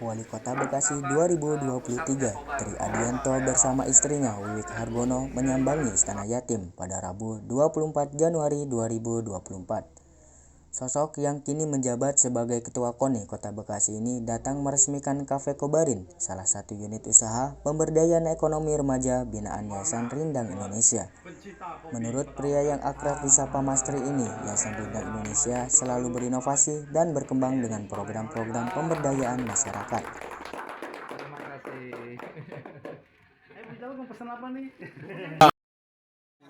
Wali Kota Bekasi 2023, Tri Adianto bersama istrinya Wiwik Hargono menyambangi Istana Yatim pada Rabu 24 Januari 2024. Sosok yang kini menjabat sebagai Ketua KONI Kota Bekasi ini datang meresmikan Cafe Kobarin, salah satu unit usaha pemberdayaan ekonomi remaja binaan Yayasan Rindang Indonesia. Menurut pria yang akrab disapa Mastri ini, Yayasan Rindang Indonesia selalu berinovasi dan berkembang dengan program-program pemberdayaan masyarakat. Terima kasih. Tahu mau pesan apa nih?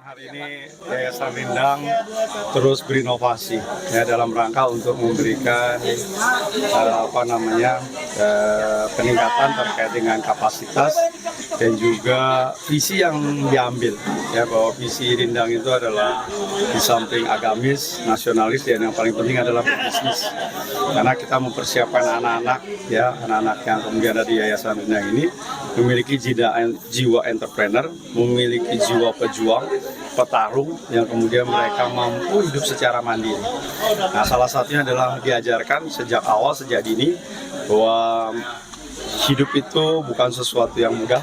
Hari ini Yayasan Rindang terus berinovasi ya dalam rangka untuk memberikan peningkatan terkait dengan kapasitas dan juga visi yang diambil ya, bahwa visi Rindang itu adalah di samping agamis, nasionalis, dan yang paling penting adalah bisnis. Karena kita mempersiapkan anak-anak yang kemudian ada di Yayasan Rindang ini memiliki jiwa entrepreneur, memiliki jiwa pejuang, petarung yang kemudian mereka mampu hidup secara mandiri. Nah, salah satunya adalah diajarkan sejak awal, sejak dini, bahwa hidup itu bukan sesuatu yang mudah,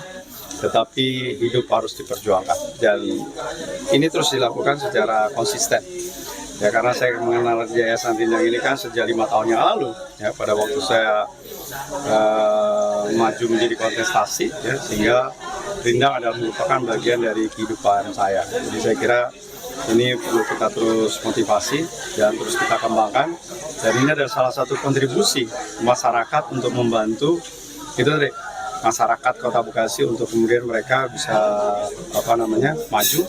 tetapi hidup harus diperjuangkan. Dan ini terus dilakukan secara konsisten. Ya, karena saya mengenal Yayasan Rindang ini kan sejak 5 tahun yang lalu, ya, pada waktu saya maju menjadi kontestasi, ya, sehingga Rindang adalah merupakan bagian dari kehidupan saya. Jadi saya kira ini perlu kita terus motivasi dan terus kita kembangkan. Dan ini adalah salah satu kontribusi masyarakat untuk membantu itu tadi, masyarakat Kota Bekasi untuk kemudian mereka bisa maju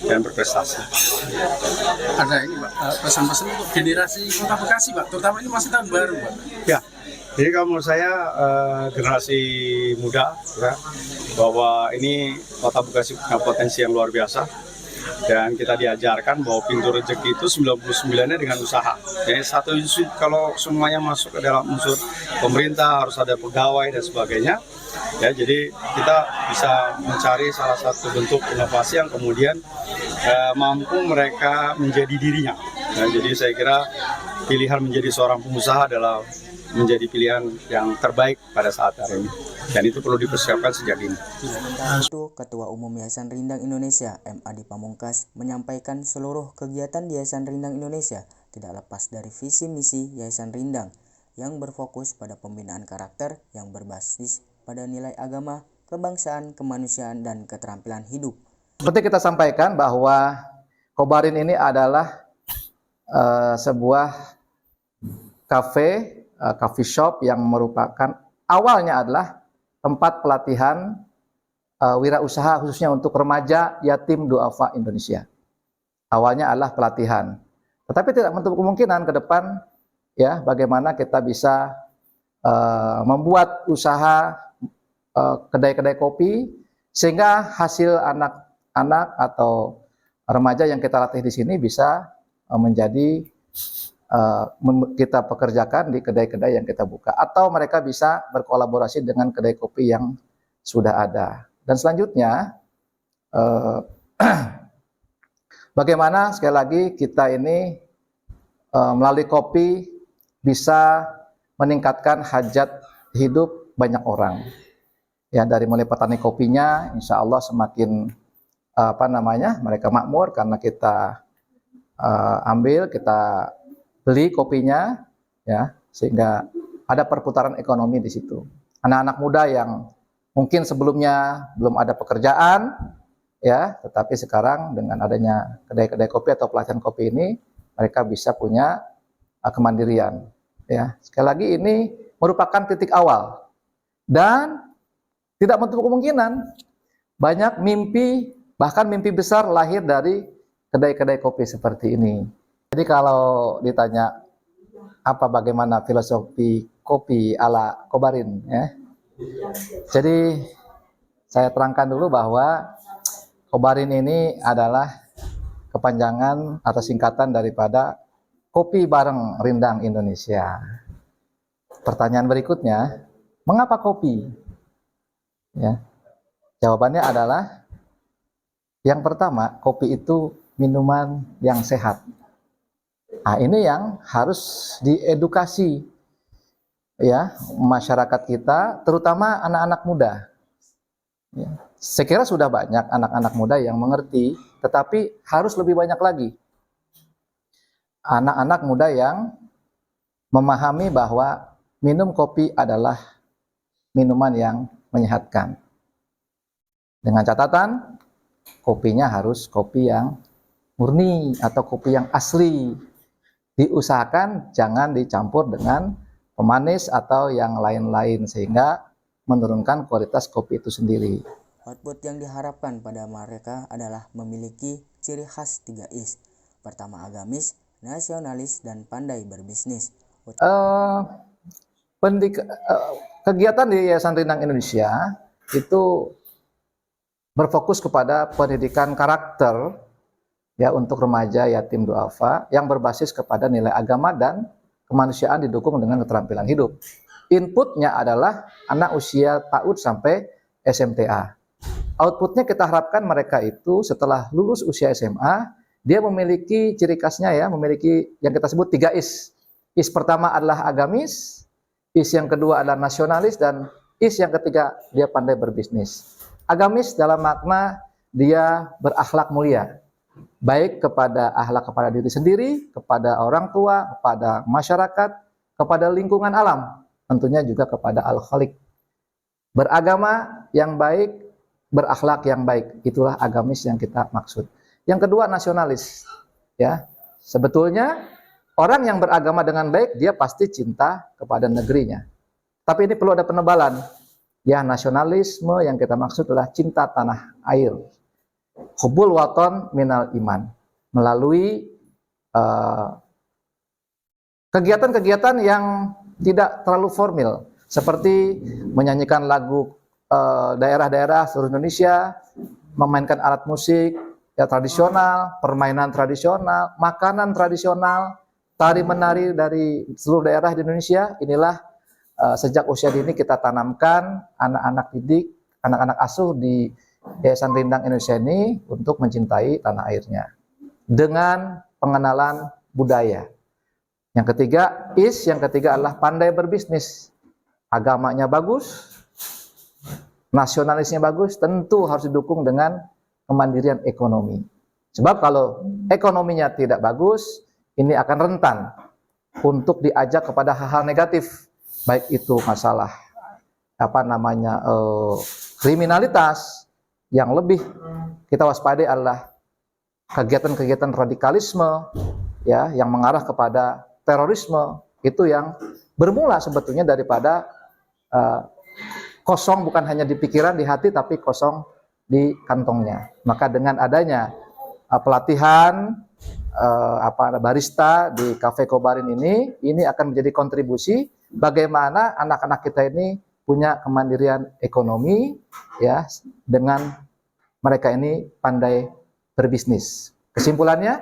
dan berprestasi. Ada ini Pak, pesan-pesan untuk generasi Kota Bekasi Pak, terutama ini masih tahun baru Pak. Ya, jadi kalau menurut saya generasi muda ya, bahwa ini Kota Bekasi punya potensi yang luar biasa. Dan kita diajarkan bahwa pintu rezeki itu 99-nya dengan usaha. Jadi satu kalau semuanya masuk ke dalam unsur pemerintah harus ada pegawai dan sebagainya. Ya, jadi kita bisa mencari salah satu bentuk inovasi yang kemudian mampu mereka menjadi dirinya. Nah, jadi saya kira pilihan menjadi seorang pengusaha adalah menjadi pilihan yang terbaik pada saat hari ini. Dan itu perlu dipersiapkan sejak dini. Sementara itu, Ketua Umum Yayasan Rindang Indonesia, M. Adi Pamungkas, menyampaikan seluruh kegiatan Yayasan Rindang Indonesia tidak lepas dari visi misi Yayasan Rindang yang berfokus pada pembinaan karakter yang berbasis pada nilai agama, kebangsaan, kemanusiaan, dan keterampilan hidup. Seperti kita sampaikan bahwa Kobarin ini adalah sebuah coffee shop yang merupakan awalnya adalah tempat pelatihan wirausaha khususnya untuk remaja yatim duafa Indonesia. Awalnya adalah pelatihan, tetapi tidak menutup kemungkinan ke depan ya bagaimana kita bisa membuat usaha kedai-kedai kopi sehingga hasil anak-anak atau remaja yang kita latih di sini bisa menjadi kita pekerjakan di kedai-kedai yang kita buka, atau mereka bisa berkolaborasi dengan kedai kopi yang sudah ada. Dan selanjutnya bagaimana sekali lagi kita ini melalui kopi bisa meningkatkan hajat hidup banyak orang. Ya, dari mulai petani kopinya insya Allah semakin mereka makmur karena kita kita beli kopinya, ya, sehingga ada perputaran ekonomi di situ. Anak-anak muda yang mungkin sebelumnya belum ada pekerjaan, ya, tetapi sekarang dengan adanya kedai-kedai kopi atau pelatihan kopi ini, mereka bisa punya kemandirian. Ya, sekali lagi ini merupakan titik awal dan tidak menutup kemungkinan banyak mimpi, bahkan mimpi besar lahir dari kedai-kedai kopi seperti ini. Jadi kalau ditanya bagaimana filosofi kopi ala Kobarin, ya. Jadi saya terangkan dulu bahwa Kobarin ini adalah kepanjangan atau singkatan daripada Kopi Bareng Rindang Indonesia. Pertanyaan berikutnya, mengapa kopi? Ya. Jawabannya adalah yang pertama, kopi itu minuman yang sehat. Nah, ini yang harus diedukasi ya masyarakat kita, terutama anak-anak muda. Ya. Saya kira sudah banyak anak-anak muda yang mengerti, tetapi harus lebih banyak lagi anak-anak muda yang memahami bahwa minum kopi adalah minuman yang menyehatkan. Dengan catatan, kopinya harus kopi yang murni atau kopi yang asli. Diusahakan jangan dicampur dengan pemanis atau yang lain-lain sehingga menurunkan kualitas kopi itu sendiri. Output yang diharapkan pada mereka adalah memiliki ciri khas 3 is. Pertama, agamis, nasionalis, dan pandai berbisnis. Kegiatan di Yayasan Rindang Indonesia itu berfokus kepada pendidikan karakter ya untuk remaja yatim duafa yang berbasis kepada nilai agama dan kemanusiaan didukung dengan keterampilan hidup. Inputnya adalah anak usia PAUD sampai SMTA. Outputnya kita harapkan mereka itu setelah lulus usia SMA, dia memiliki ciri khasnya ya, memiliki yang kita sebut 3 is. Is pertama adalah agamis, is yang kedua adalah nasionalis, dan is yang ketiga dia pandai berbisnis. Agamis dalam makna dia berakhlak mulia, baik kepada akhlak kepada diri sendiri, kepada orang tua, kepada masyarakat, kepada lingkungan alam, tentunya juga kepada Al-Khaliq. Beragama yang baik, berakhlak yang baik, itulah agamis yang kita maksud. Yang kedua nasionalis, ya sebetulnya orang yang beragama dengan baik dia pasti cinta kepada negerinya. Tapi ini perlu ada penebalan. Ya, nasionalisme yang kita maksud adalah cinta tanah air. Hubbul waton minal iman. Melalui kegiatan-kegiatan yang tidak terlalu formal, seperti menyanyikan lagu daerah-daerah seluruh Indonesia, memainkan alat musik ya tradisional, permainan tradisional, makanan tradisional, tari-menari dari seluruh daerah di Indonesia. Inilah sejak usia dini kita tanamkan anak-anak didik, anak-anak asuh di Yayasan Rindang Indonesia ini untuk mencintai tanah airnya dengan pengenalan budaya. Yang ketiga adalah pandai berbisnis. Agamanya bagus, nasionalisnya bagus, tentu harus didukung dengan kemandirian ekonomi. Sebab kalau ekonominya tidak bagus, ini akan rentan untuk diajak kepada hal-hal negatif. Baik itu masalah kriminalitas. Yang lebih kita waspadai adalah kegiatan-kegiatan radikalisme ya yang mengarah kepada terorisme, itu yang bermula sebetulnya daripada kosong bukan hanya di pikiran, di hati, tapi kosong di kantongnya. Maka dengan adanya pelatihan barista di Cafe Kobarin ini akan menjadi kontribusi bagaimana anak-anak kita ini punya kemandirian ekonomi ya dengan mereka ini pandai berbisnis. Kesimpulannya,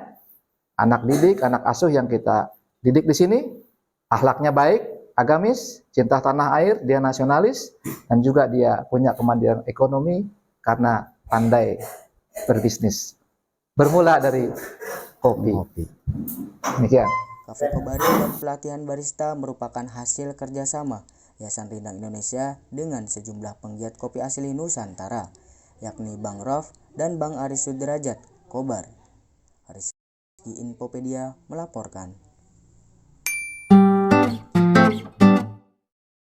anak didik, anak asuh yang kita didik di sini akhlaknya baik, agamis, cinta tanah air, dia nasionalis, dan juga dia punya kemandirian ekonomi karena pandai berbisnis. Bermula dari kopi. Demikian. Cafe Kobarin dan pelatihan barista merupakan hasil kerjasama Yayasan Rindang Indonesia dengan sejumlah penggiat kopi asli Nusantara, yakni Bang Rof dan Bang Aris Sudrajat Kobar. Aris Infopedia melaporkan.